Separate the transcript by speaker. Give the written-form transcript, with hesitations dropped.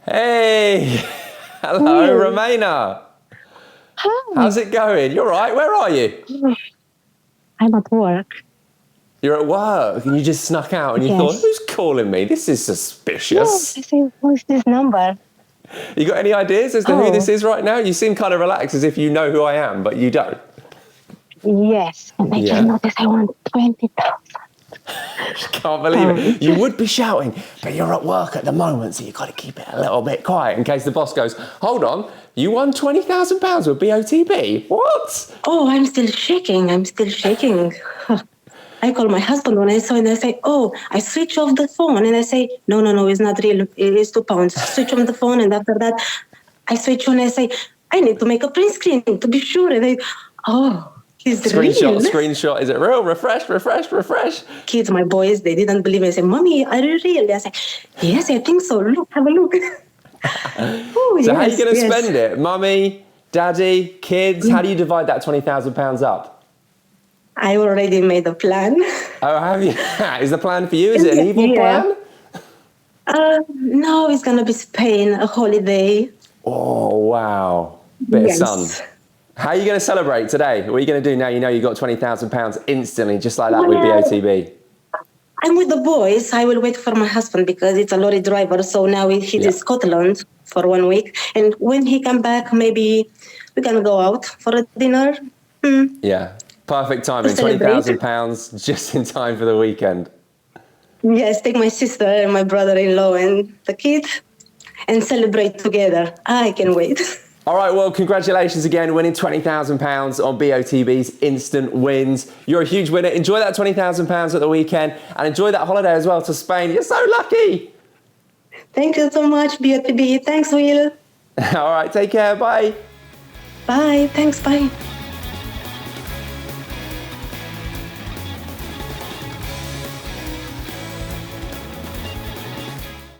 Speaker 1: Hey, hello, Ramona.
Speaker 2: Hi.
Speaker 1: How's it going? You're right. Where are you?
Speaker 2: I'm at work.
Speaker 1: You're at work and you just snuck out and you thought,
Speaker 2: Yes.
Speaker 1: who's calling me? This is
Speaker 2: Yes,
Speaker 1: suspicious.
Speaker 2: I say, what's this number?
Speaker 1: You got any ideas as to who this is right now? You seem kind of relaxed as if you know who I am, but you don't.
Speaker 2: Yes. And I just noticed I want 20,000.
Speaker 1: Can't believe it. You would be shouting, but you're at work at the moment, so you've got to keep it a little bit quiet in case the boss goes, hold on, you won £20,000 with BOTB. What?
Speaker 3: Oh, I'm still shaking. I call my husband when I saw it and I say, oh, I switch off the phone. And I say, no, it's not real. It is £2. Switch on the phone. And after that, I switch on and I say, I need to make a print screen to be sure. And it's real.
Speaker 1: Screenshot. Is it real? Refresh.
Speaker 3: Kids, my boys, they didn't believe me. I say, Mommy, are you real? I say, yes, I think so. Look, have a look.
Speaker 1: So how are you going to spend it? Mummy, daddy, kids? How do you divide that £20,000 up?
Speaker 3: I already made a plan.
Speaker 1: Oh, have you? Is the plan for you? Is it an evil plan?
Speaker 3: No, it's going to be Spain, a holiday.
Speaker 1: Oh, wow. Bit of sun. How are you going to celebrate today? What are you going to do now you know you got £20,000 instantly, just like that with BOTB?
Speaker 3: I'm with the boys. I will wait for my husband because it's a lorry driver. So now he's in Scotland for 1 week. And when he come back, maybe we can go out for a dinner.
Speaker 1: Yeah. Perfect timing. £20,000 just in time for the weekend.
Speaker 3: Yes, take my sister and my brother-in-law and the kids and celebrate together. I can wait.
Speaker 1: All right, well, congratulations again, winning £20,000 on BOTB's Instant Wins. You're a huge winner. Enjoy that £20,000 at the weekend and enjoy that holiday as well to Spain. You're so lucky.
Speaker 3: Thank you so much, BOTB. Thanks, Will.
Speaker 1: All right, take care. Bye.
Speaker 3: Bye. Thanks. Bye.